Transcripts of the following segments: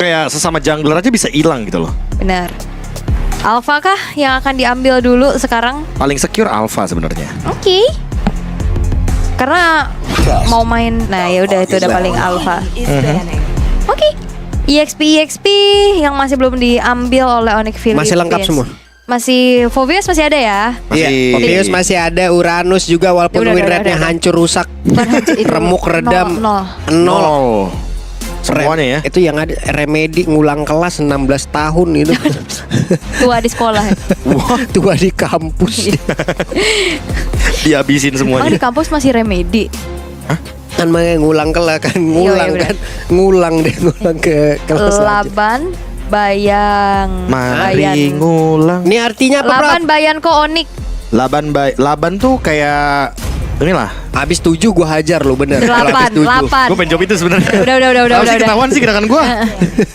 kayak sesama jungler aja bisa hilang gitu loh. Benar. Alpha kah yang akan diambil dulu sekarang? Paling secure Alpha sebenarnya. Oke. Karena mau main, nah ya udah itu udah paling Alpha. Oke. EXP yang masih belum diambil oleh Onyx Philippines. Masih lengkap semua. Masih Phoveus masih ada ya? Iya, Phoveus masih ada, Uranus juga walaupun Udah, win rate-nya hancur rusak. Remuk redam nol. 0. Semuanya ya. Itu yang ada Remedy ngulang kelas 16 tahun itu. Tua di sekolah. Tua di kampus. Dihabisin Oh, semuanya. di kampus masih Remedy. Kan makanya ngulang kelas kan, ngulang Iya, kan. Ngulang ke kelas aja. Laban Bayang. Mari ngulang. Ini artinya apa, Bro? Laban Bayan ko Onyx. Laban tuh kayak inilah. Habis 7 gua hajar lu bener. Kalau habis 7. Gue pengen jawab itu sebenarnya. Udah. Kenapa sih ketahuan sih gerakan gue?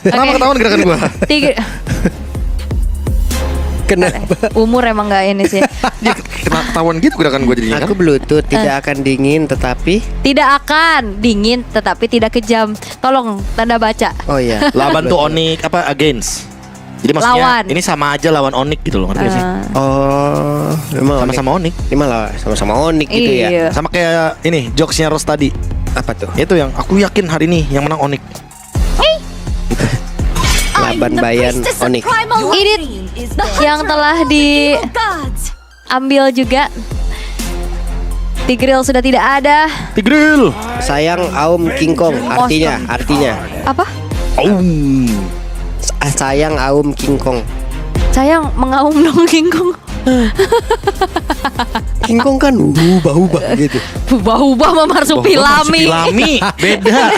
Kenapa ketahuan gerakan gue? Kenapa? Umur emang gak ini sih. Ketahuan gitu gerakan gue jadinya kan. Aku Bluetooth tidak akan dingin tetapi Tidak akan dingin tetapi tidak kejam. Tolong tanda baca. oh iya. Laban tuh Onyx apa against. Jadi maksudnya Lawan. ini sama aja lawan Onyx gitu loh, ngerti gak sih? Oh, memang Sama-sama Onyx. Ini malah sama-sama Onyx gitu ya. Iya. Sama kayak ini jokesnya Rose tadi. Apa tuh? Itu yang aku yakin hari ini yang menang Onyx. Laban Bayan Onyx. Ini yang telah diambil juga. Tigreal sudah tidak ada. Tigreal. Sayang Aum King Kong artinya Apa? Oh. sayang Aum King Kong. Sayang mengaum dong King Kong. King Kong kan ubah-ubah gitu. Ubah-ubah marsupilami. Marsupilami. Beda.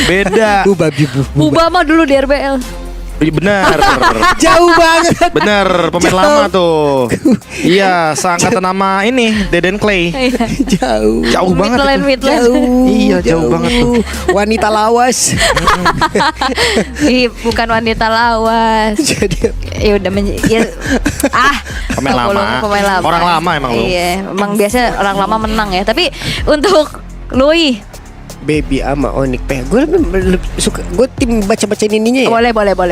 Beda. Ubah mah dulu di RBL. Benar. Jauh banget. Bener, pemain lama tuh. Iya, seangkatan nama ini Deden Clay. Jauh banget itu. Midland. Iya, jauh banget tuh. Wanita lawas. Ih, bukan wanita lawas. Jadi Ya udah Pemain lama. Orang lama emang lu. Iya, emang biasa orang lama menang ya. Tapi untuk Louis Baby ama Onyx gue lebih suka, gue tim baca-bacain ininya ya.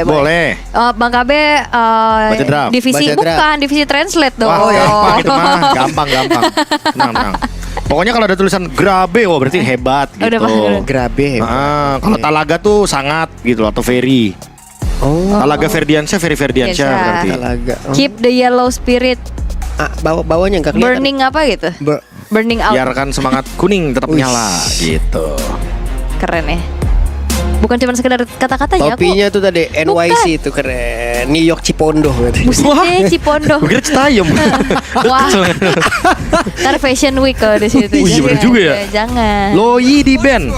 Boleh. Bang Kabe Baca draft. divisi Baca draft. bukan divisi translate dong. Wah, gampang itu mah, gampang. Tenang. Pokoknya kalau ada tulisan Grabe, wah berarti hebat Udah, gitu. Pak. Grabe. Kalau Talaga tuh sangat gitu atau Ferry. Oh, Talaga Ferdiansyah, Ferry Ferdiansyah Biasa. berarti. Talaga. Keep the yellow spirit Bawahnya enggak kelihatan. burning apa gitu? Burning out. Biarkan semangat kuning tetap Wih. nyala gitu. Keren ya. Bukan cuma sekedar kata-katanya. Topinya tuh tadi NYC itu keren. New York Cipondo gitu. Buset Cipondo. Gue kira Citayam. Wah. Ntar Fashion Week kalau di situ. Oh, iya, bener juga ya. Jangan. Loyi di band.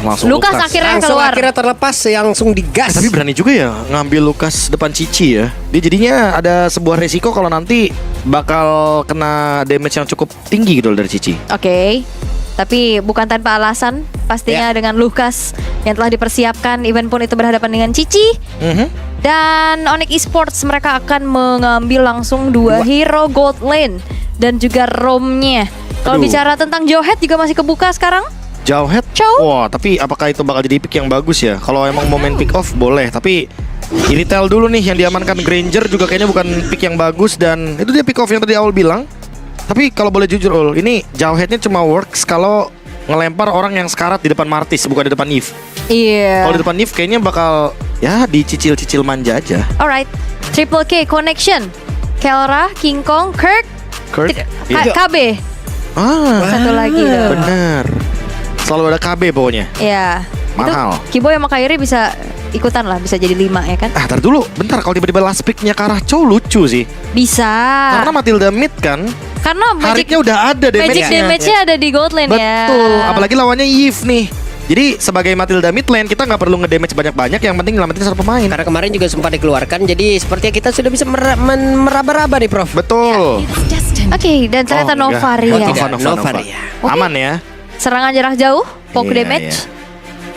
Langsung Lukas akhirnya Langsung keluar. akhirnya terlepas langsung digas. Tapi berani juga ya ngambil Lukas depan Cici ya. Dia jadinya ada sebuah resiko kalau nanti bakal kena damage yang cukup tinggi gitu loh dari Cici. Oke. Tapi bukan tanpa alasan. Pastinya dengan Lukas yang telah dipersiapkan. Event pun itu berhadapan dengan Cici. Dan Onyx Esports mereka akan mengambil langsung dua hero gold lane dan juga roamnya. Kalau Aduh. bicara tentang Jawhead juga masih kebuka sekarang. Jawhead. Wah, tapi apakah itu bakal jadi pick yang bagus ya? Kalau emang mau main pick off boleh, tapi ini tel dulu nih yang diamankan Granger juga kayaknya bukan pick yang bagus dan itu dia pick off yang tadi awal bilang. Tapi kalau boleh jujur Ul, ini Jawheadnya cuma works kalau ngelempar orang yang sekarat di depan Martis bukan di depan Eve. Iya. Kalau di depan Eve kayaknya bakal ya dicicil-cicil manja aja. Alright, Triple K Connection, Kelra, King Kong, Kirk, KB. Satu lagi loh. Bener. Selalu ada KB pokoknya. Ya. Mahal. Itu Kiboy sama Kairi bisa ikutan lah, bisa jadi 5 ya kan? Tar dulu, bentar kalau tiba-tiba last pick-nya Karah Chow lucu sih. Bisa. Karena Matilda mid kan. Karena Hariknya udah ada magic damage-nya ada di gold lane ya. Betul, apalagi lawannya Eve nih. Jadi sebagai Matilda mid lane kita nggak perlu ngedamage banyak-banyak, yang penting nyelamatin satu pemain. Karena kemarin juga sempat dikeluarkan. Jadi sepertinya kita sudah bisa meraba-raba nih Prof. Betul. Oke, dan ternyata Oh, enggak. Novaria. Oh, tidak. Nova. Novaria. Aman ya. Serangan jarak jauh, poke Iya, damage. iya.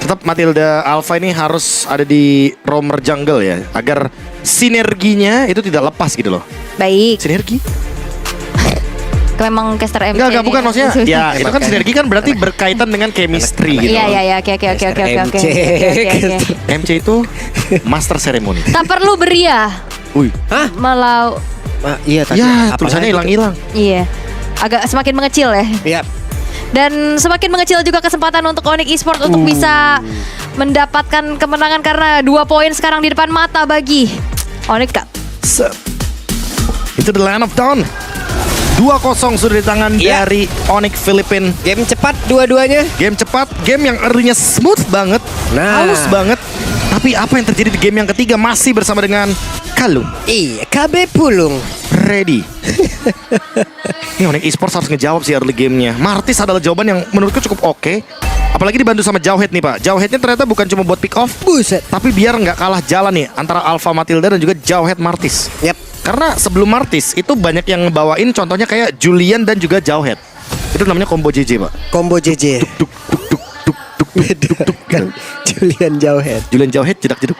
Tetap Matilda Alpha ini harus ada di roamer jungle ya, agar sinerginya itu tidak lepas gitu loh. Baik. Sinergi. Memang caster MC. Enggak, bukan maksudnya. Ya, itu kan Emang sinergi kan berarti berkaitan dengan chemistry gitu. Iya, oke. MC. MC itu master ceremony. Tak perlu beria Wih. Hah? melau. Iya tadi. Ya, apalagi tulisannya itu? hilang-hilang. Iya. Agak semakin mengecil ya. Iya. Dan semakin mengecil juga kesempatan untuk Onyx Esports untuk bisa mendapatkan kemenangan karena 2 poin sekarang di depan mata bagi Onyx Cup. Itu the line of down. 2-0 sudah di tangan Iya. dari Onyx Filipin. Game cepat dua-duanya. Game cepat, game yang early-nya smooth banget, Nah. halus banget. Tapi apa yang terjadi di game yang ketiga masih bersama dengan Kalung. Iya, KB Pulung. Ready. Ini Onyx Esports harus ngejawab sih early gamenya. Martis adalah jawaban yang menurutku cukup oke. Apalagi dibantu sama Jauhead nih Pak. Jauheadnya ternyata bukan cuma buat pick off, Buset. tapi biar nggak kalah jalan nih antara Alpha Matilda dan juga Jauhead Martis. Yap. Karena sebelum Martis itu banyak yang ngebawain contohnya kayak Julian dan juga Jauhead. Itu namanya combo JJ Pak. Combo JJ. Duk duk duk duk duk duk duk Kan Julian Jauhead. Julian Jauhead jedak jeduk.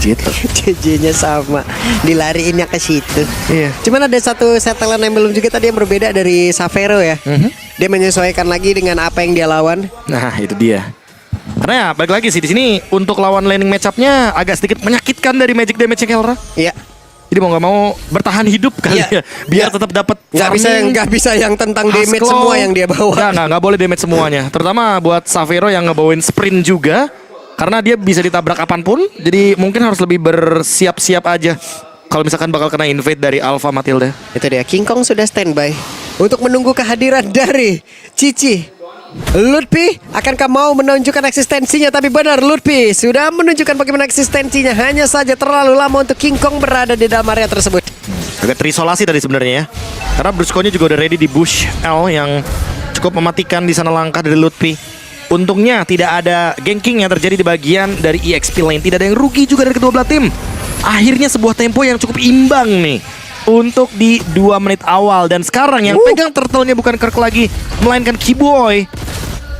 Gitu. JJ-nya sama. Dilariinnya ke situ. Iya. Cuman ada satu setelan yang belum juga tadi yang berbeda dari Savero ya. Dia menyesuaikan lagi dengan apa yang dia lawan. Nah itu dia. Karena ya balik lagi sih di sini untuk lawan laning matchup-nya agak sedikit menyakitkan dari magic damage-nya Kelra. Iya. Jadi mau nggak mau bertahan hidup kali Iya. ya, biar Iya. tetap dapat Nggak bisa yang tentang damage semua yang dia bawa. Nggak boleh damage semuanya. Terutama buat Savero yang ngebawain sprint juga, karena dia bisa ditabrak kapanpun. Jadi mungkin harus lebih bersiap-siap aja kalau misalkan bakal kena invade dari Alpha Matilda. Itu dia, King Kong sudah standby untuk menunggu kehadiran dari Cici. Lutfi, akankah mau menunjukkan eksistensinya? Tapi benar, Lutfi sudah menunjukkan bagaimana eksistensinya. Hanya saja terlalu lama untuk King Kong berada di dalam area tersebut. Agak terisolasi tadi sebenarnya ya. Karena Brusco-nya juga udah ready di bush L yang cukup mematikan di sana langkah dari Lutfi. Untungnya tidak ada ganking yang terjadi di bagian dari EXP lane. Tidak ada yang rugi juga dari kedua belah tim. Akhirnya sebuah tempo yang cukup imbang nih untuk di 2 menit awal. Dan sekarang yang pegang turtle-nya bukan Kirk lagi, melainkan Keyboy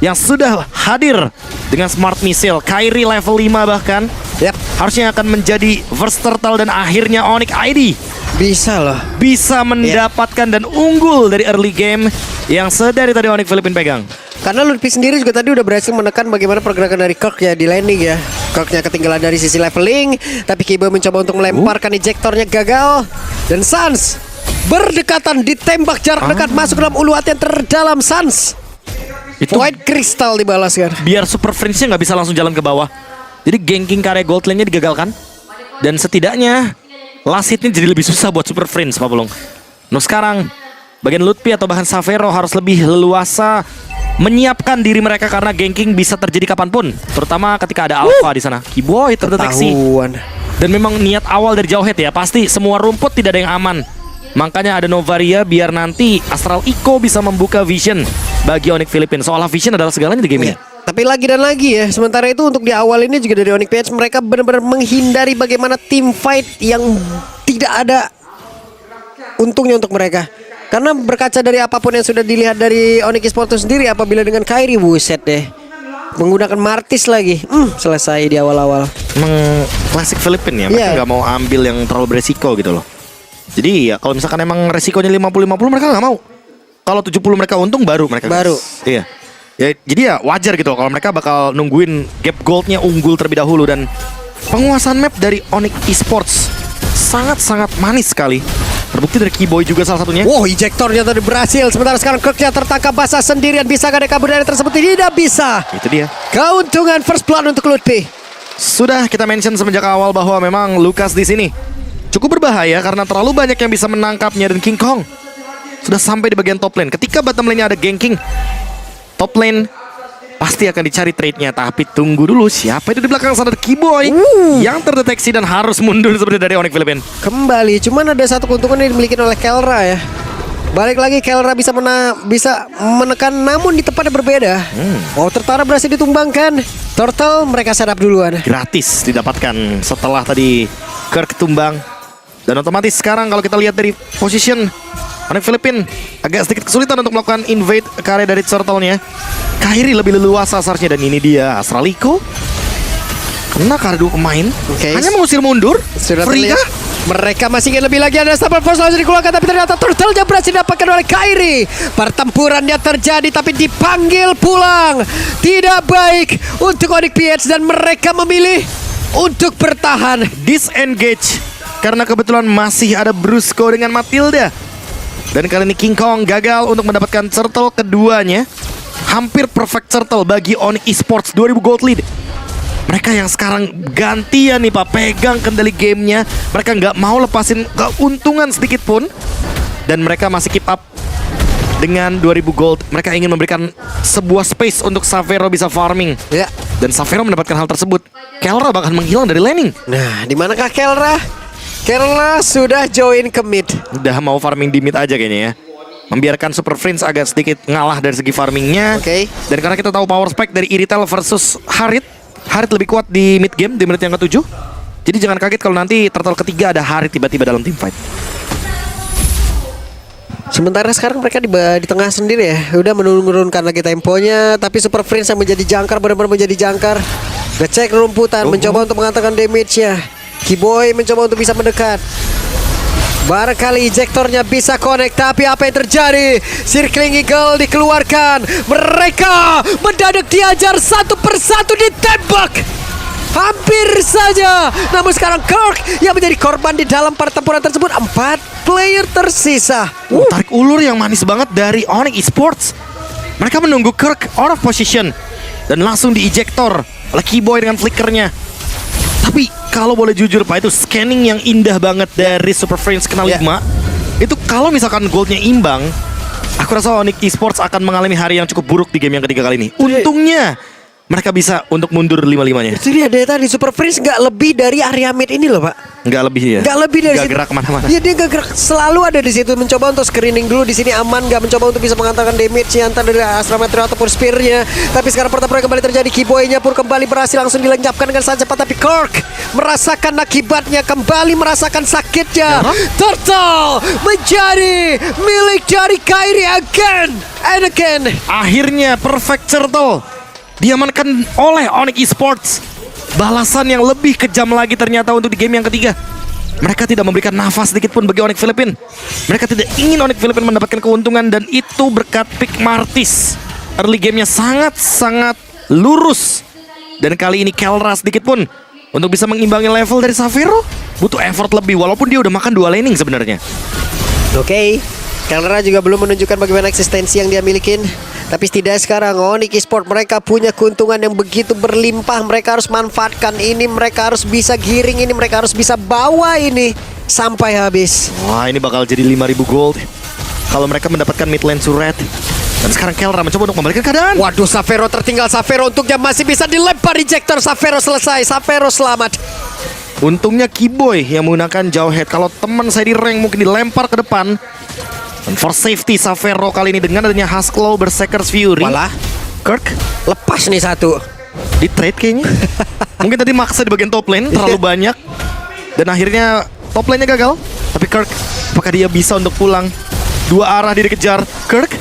yang sudah hadir dengan smart missile. Kairi level 5 bahkan. Yap, Harusnya akan menjadi first turtle dan akhirnya Onyx ID bisa loh. bisa mendapatkan dan unggul dari early game yang sedari tadi Onyx Filipin pegang. Karena Lutfi sendiri juga tadi udah berhasil menekan bagaimana pergerakan dari Kirk ya di landing ya. Kirknya ketinggalan dari sisi leveling, tapi Kibo mencoba untuk melemparkan ejektornya gagal. Dan Sans berdekatan ditembak jarak dekat masuk dalam ulu hati yang terdalam. Sans Itu Void Crystal dibalaskan. biar Super Friends-nya nggak bisa langsung jalan ke bawah. Jadi ganking karya gold lane-nya digagalkan. Dan setidaknya last hit-nya jadi lebih susah buat Super Friends Pak Pulung. Nah sekarang bagian Lutfi atau bahkan Savero harus lebih leluasa menyiapkan diri mereka karena ganking bisa terjadi kapanpun. Terutama ketika ada Alpha di sana. Keyboy terdeteksi. Tahuan. Dan memang niat awal dari Jauhead ya, pasti semua rumput tidak ada yang aman. Makanya ada Novaria biar nanti Astral Eco bisa membuka vision bagi Onyx Filipin. Soalnya vision adalah segalanya di game ini. Tapi lagi dan lagi ya. Sementara itu untuk di awal ini juga dari Onyx PH mereka benar-benar menghindari bagaimana team fight yang tidak ada untungnya untuk mereka. Karena berkaca dari apapun yang sudah dilihat dari Onyx Esports itu sendiri, apabila dengan Kairi, buset deh, menggunakan Martis lagi, selesai di awal-awal. Emang klasik Filipin ya, mereka Iya. nggak mau ambil yang terlalu beresiko gitu loh. Jadi ya kalau misalkan emang resikonya 50-50 mereka nggak mau. Kalau 70 mereka untung baru mereka gas. Baru. Iya. Ya, jadi ya wajar gitu loh kalau mereka bakal nungguin gap goldnya unggul terlebih dahulu. Dan penguasaan map dari Onyx Esports sangat-sangat manis sekali. Terbukti dari Keyboy juga salah satunya. Wow, ejektornya tadi berhasil. Sementara sekarang Kirknya tertangkap basah sendirian. Bisa gak ada kabur dari tersebut? Tidak bisa. Itu dia. Keuntungan first blood untuk Lutfi. Sudah kita mention semenjak awal bahwa memang Lucas di sini cukup berbahaya karena terlalu banyak yang bisa menangkapnya. Dan King Kong sudah sampai di bagian top lane. Ketika bottom lane-nya ada ganking, top lane pasti akan dicari trade-nya. Tapi tunggu dulu, siapa itu di belakang sana? Keyboy yang terdeteksi dan harus mundur seperti dari Onyx Filipin. Kembali, cuman ada satu keuntungan yang dimiliki oleh Kelra ya. Balik lagi Kelra bisa menekan namun di tempat yang berbeda. Wow, Tertara berhasil ditumbangkan. Turtle mereka setup duluan. Gratis didapatkan setelah tadi Kirk tumbang. Dan otomatis sekarang kalau kita lihat dari position Onyx Filipin agak sedikit kesulitan untuk melakukan invade ke area dari turtle-nya. Kairi lebih leluasa seharusnya. Dan ini dia Astraliko kena karena 2 pemain Oke. hanya mengusir mundur. Sudah Free terlihat. kah? Mereka masih ingin lebih lagi. Ada Stumble Force langsung dikeluarkan, tapi ternyata turtle-nya berhasil didapatkan oleh Kairi. Pertempurannya terjadi tapi dipanggil pulang. Tidak baik untuk Onyx PH dan mereka memilih untuk bertahan. Disengage karena kebetulan masih ada Brusco dengan Matilda. Dan kali ini King Kong gagal untuk mendapatkan turtle keduanya. Hampir perfect turtle bagi Onyx Esports, 2000 gold lead. Mereka yang sekarang gantian nih Pak, pegang kendali gamenya. Mereka nggak mau lepasin keuntungan sedikit pun. Dan mereka masih keep up dengan 2000 gold. Mereka ingin memberikan sebuah space untuk Xavero bisa farming. Ya. Dan Xavero mendapatkan hal tersebut. Kelra bahkan menghilang dari laning. Nah, di manakah Kelra? Kelra sudah join ke mid. Udah mau farming di mid aja kayaknya ya. Membiarkan Super Friends agak sedikit ngalah dari segi farmingnya. Oke. Dan karena kita tahu power spike dari Iritel versus Harit. Harit lebih kuat di mid game di menit yang ke-7. Jadi jangan kaget kalau nanti turtle ketiga ada Harit tiba-tiba dalam team fight. Sementara sekarang mereka di tengah sendiri ya. Udah menurunkan lagi temponya. Tapi Super Friends yang menjadi jangkar, benar-benar menjadi jangkar. Ngecek rumputan, mencoba untuk mengatakan damage-nya. Kiboy mencoba untuk bisa mendekat. Barangkali ejektornya bisa connect, tapi apa yang terjadi? Circling Eagle dikeluarkan. Mereka mendadak diajar satu persatu, ditembak. Hampir saja. Namun sekarang Kirk yang menjadi korban di dalam pertempuran tersebut. 4 player tersisa. Tarik ulur yang manis banget dari Onyx Esports. Mereka menunggu Kirk out of position dan langsung di-ejector oleh Kiboy dengan flickernya. Tapi kalau boleh jujur Pak, itu scanning yang indah banget dari Super Friends kena 5. Itu kalau misalkan goldnya imbang, aku rasa Onyx Esports akan mengalami hari yang cukup buruk di game yang ketiga kali ini. Untungnya mereka bisa untuk mundur 5-5-nya. Itu dia tadi Super Friends nggak lebih dari area mid ini loh Pak. Nggak lebih ya. Nggak lebih dari nggak situ. gerak kemana-mana. Iya dia nggak gerak, selalu ada di situ. Mencoba untuk screening dulu di sini aman, nggak mencoba untuk bisa mengantarkan damage entah dari Astra Meteor ataupun Spear-nya. Tapi sekarang pertempuran kembali terjadi. Kiboy-nya pun kembali berhasil langsung dilenyapkan dengan sangat cepat. Tapi Kirk merasakan akibatnya, kembali merasakan sakitnya. Turtle menjadi milik dari Kairi again and again. Akhirnya perfect turtle diamankan oleh Onyx Esports. Balasan yang lebih kejam lagi ternyata untuk di game yang ketiga. Mereka tidak memberikan nafas sedikit pun bagi Onyx Philippines. Mereka tidak ingin Onyx Philippines mendapatkan keuntungan, dan itu berkat pick Martis. Early gamenya sangat-sangat lurus. Dan kali ini Kelra sedikit pun untuk bisa mengimbangi level dari Xavero butuh effort lebih, walaupun dia udah makan 2 laning sebenarnya. Oke, Kelra juga belum menunjukkan bagaimana eksistensi yang dia milikin. Tapi setidaknya sekarang Onyx Esports mereka punya keuntungan yang begitu berlimpah. Mereka harus manfaatkan ini, mereka harus bisa giring ini, mereka harus bisa bawa ini sampai habis. Wah, ini bakal jadi 5.000 gold kalau mereka mendapatkan mid lane turret. Dan sekarang Kelra mencoba untuk membalikan keadaan. Waduh, Xavero tertinggal. Xavero untuknya masih bisa dilempar ejector. Xavero selesai, Xavero selamat. Untungnya Kiboy yang menggunakan jauh head. Kalau teman saya di rank mungkin dilempar ke depan. Dan for safety Xavero kali ini dengan adanya Husklow Berserker's Fury. Walah, Kirk lepas nih satu. di trade kayaknya. Mungkin tadi maksa di bagian top lane terlalu banyak. Dan akhirnya top lane-nya gagal. Tapi Kirk, apakah dia bisa untuk pulang? 2 arah dia dikejar. Kirk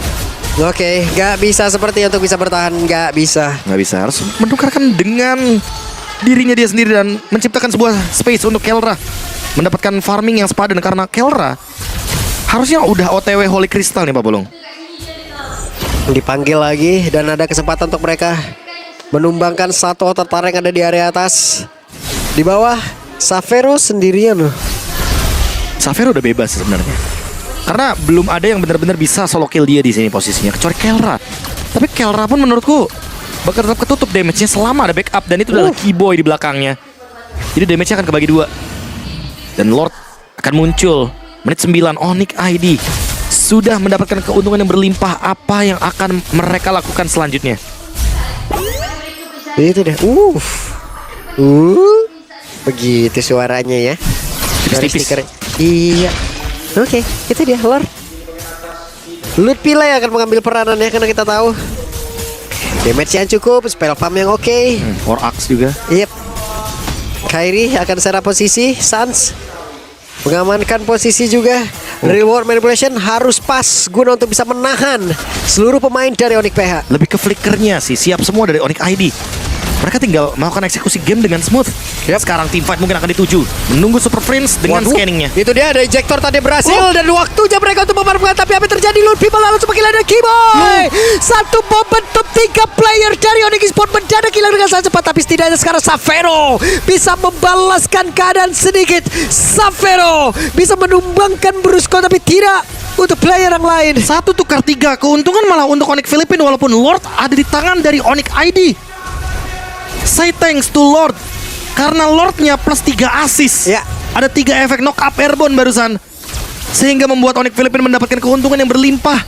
Oke, nggak bisa seperti untuk bisa bertahan. Nggak bisa. nggak bisa, harus menukarkan dengan dirinya dia sendiri dan menciptakan sebuah space untuk Kelra mendapatkan farming yang sepadan, karena Kelra harusnya udah OTW Holy Crystal nih Pak Bolong. Dipanggil lagi dan ada kesempatan untuk mereka menumbangkan satu otot tarik yang ada di area atas. Di bawah Xavero sendirian loh. Xavero udah bebas sebenarnya, karena belum ada yang benar-benar bisa solo kill dia di sini posisinya kecuali Kelra. Tapi Kelra pun menurutku bakal tetap ketutup damage-nya selama ada backup, dan itu adalah Kiboy di belakangnya. Jadi damage-nya akan kebagi 2. Dan Lord akan muncul menit 9. Onyx ID sudah mendapatkan keuntungan yang berlimpah. Apa yang akan mereka lakukan selanjutnya? Itu deh. Begitu suaranya ya. Dari Tipis-tipis. stiker. Iya. Oke, itu dia Lord. Lutpila yang akan mengambil peranannya karena kita tahu damage yang cukup, spell farm yang oke. War Axe juga. Yep. Kairi akan secara posisi, Sans mengamankan posisi juga. Real world manipulation harus pas guna untuk bisa menahan seluruh pemain dari Onyx PH. Lebih ke flickernya sih, siap semua dari Onyx ID. mereka tinggal melakukan eksekusi game dengan smooth. Sekarang team fight mungkin akan dituju menunggu Super Prince dengan Waduh, scanningnya. itu dia ada ejector tadi berhasil dan waktunya mereka untuk memanfaatkan. Tapi apa yang terjadi? Lord People lalu semakin ada Kiboy. Satu momentum 3 player dari Onyx Esports mendadak hilang dengan sangat cepat. Tapi setidaknya sekarang Xavero bisa membalaskan keadaan sedikit. Xavero bisa menumbangkan Brusco tapi tidak untuk player yang lain. 1 tukar 3, keuntungan malah untuk Onyx Philippines walaupun Lord ada di tangan dari Onyx ID. Say thanks to Lord karena Lordnya plus 3 assist. Ya. Ada 3 efek knock up airborne barusan, sehingga membuat Onyx Philippines mendapatkan keuntungan yang berlimpah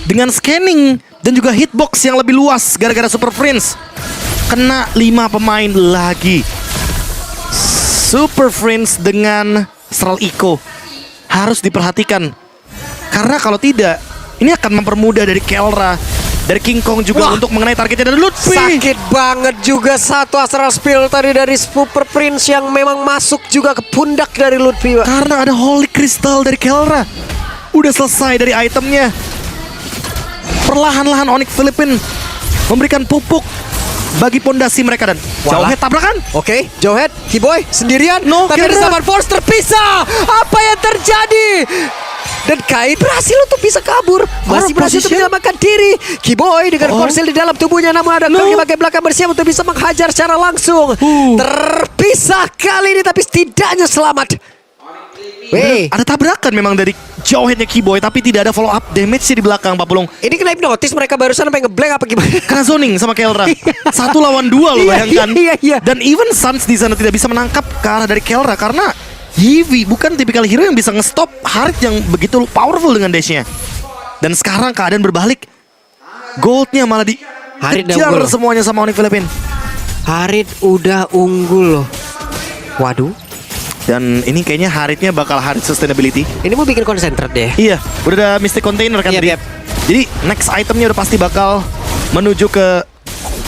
dengan scanning dan juga hitbox yang lebih luas gara-gara Super Prince. Kena 5 pemain lagi. Super Prince dengan Astral Echo harus diperhatikan, karena kalau tidak ini akan mempermudah dari Kelra, dari King Kong juga untuk mengenai targetnya dari Lutfi. Sakit banget juga satu Astral Spill tadi dari Super Prince yang memang masuk juga ke pundak dari Lutfi. Karena ada Holy Crystal dari Kelra. Udah selesai dari itemnya. Perlahan-lahan Onyx Philippines memberikan pupuk bagi pondasi mereka dan Jauhead tabrakan. Oke, Jauhead, Kiboy sendirian. No, tapi ada Kelra. Saban Force terpisah. Apa yang terjadi? Dan Kain berhasil untuk bisa kabur. Masih berhasil untuk position. menyelamatkan diri. Kiboy dengan Forcel di dalam tubuhnya, namun ada kaki bagian belakang bersiap untuk bisa menghajar secara langsung. Terpisah kali ini tapi setidaknya selamat. Weh, Ada tabrakan memang dari Jauheadnya Kiboy, tapi tidak ada follow up damage sih di belakang Pak Pulung. ini kena hipnotis mereka barusan sampai ngeblank apa gimana? Karena zoning sama Kelra. 1 lawan 2 loh, Iya, bayangkan. iya. Dan even Suns di sana tidak bisa menangkap ke arah dari Kelra karena Yvi bukan tipikal hero yang bisa nge-stop Harit yang begitu powerful dengan dashnya. Dan sekarang keadaan berbalik. Goldnya malah Harit udah dikejar unggul. semuanya sama Onyx Philippines. Harit udah unggul loh. Waduh, Dan ini kayaknya Haritnya bakal Harit sustainability. ini mau bikin konsentrat deh. Iya, udah ada Mystic Container kan Yap, tadi. yap. Jadi next itemnya udah pasti bakal menuju ke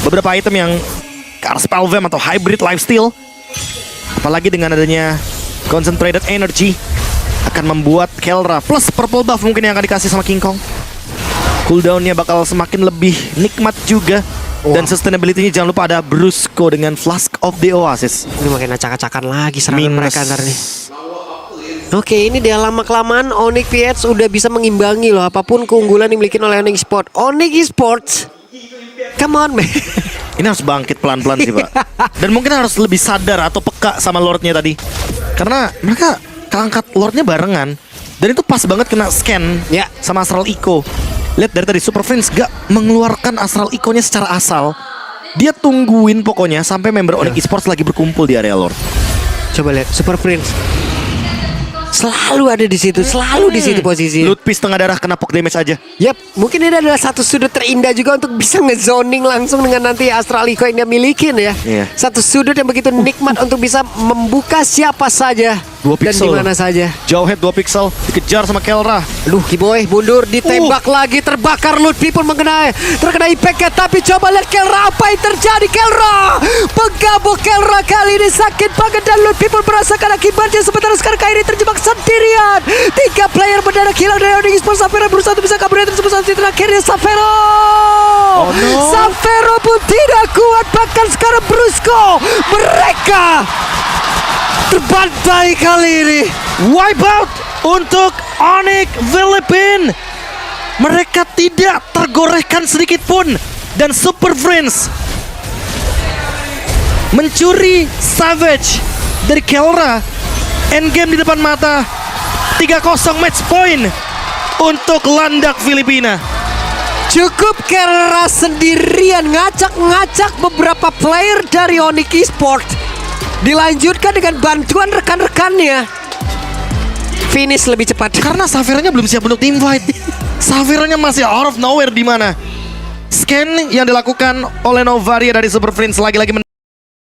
beberapa item yang ke arah Spell Vamp atau Hybrid Lifesteal. Apalagi dengan adanya Concentrated Energy akan membuat Kelra plus Purple Buff mungkin yang akan dikasih sama King Kong. Cooldownnya bakal semakin lebih nikmat juga. Dan sustainability-nya jangan lupa ada Brusco dengan Flask of the Oasis. Ini makin acak-acakan lagi serangan Minus. mereka ntar nih. Oke, ini dia lama-kelamaan Onyx PH udah bisa mengimbangi loh apapun keunggulan yang dimiliki oleh Onyx Esports. Onyx Esports, come on man. Ini harus bangkit pelan-pelan sih Pak. Dan mungkin harus lebih sadar atau peka sama Lordnya tadi. Karena mereka keangkat Lordnya barengan. Dan itu pas banget kena scan Ya. sama Astral Echo. Lihat dari tadi Super Prince gak mengeluarkan Astral Echo-nya secara asal. Dia tungguin pokoknya sampai member Onyx Esports lagi berkumpul di area Lord. Coba lihat Super Prince. Selalu ada di situ, selalu di situ posisi. Lutfi setengah darah kena poke damage aja. Yap, mungkin ini adalah satu sudut terindah juga untuk bisa ngezoning langsung dengan nanti Astral Echo yang dia milikin ya. Iya. Satu sudut yang begitu nikmat untuk bisa membuka siapa saja 2 dan pixel. di mana saja. Jauhead 2 pixel dikejar sama Kelra. Aduh, Kiboy mundur, ditembak lagi, terbakar. Lutfi pun terkena impact-nya. Tapi coba lihat Kelra, apa yang terjadi Kelra. Penggabung Kelra kali ini sakit banget dan Lutfi pun merasakan akibatnya. Sementara sekarang Kairi terjebak sendirian. 3 player mendadak hilang dari Onyx Esports. Xavero berusaha untuk bisa kabur dari tersebut saat terakhirnya Xavero. Oh, no. Xavero pun tidak kuat, bahkan sekarang Brusco. Mereka terbantai kali ini. Wipeout untuk Onyx Philippines. Mereka tidak tergorekkan sedikit pun. Dan Super Prince mencuri Savage dari Kelra. Endgame di depan mata. 3-0 match point untuk landak Filipina. Cukup Kelra sendirian ngacak-ngacak beberapa player dari Onyx Esports. Dilanjutkan dengan bantuan rekan-rekannya. Finish lebih cepat. Karena Xavero-nya belum siap untuk team fight. Xavero-nya masih out of nowhere di mana. Scan yang dilakukan oleh Novaria dari Super Prince lagi-lagi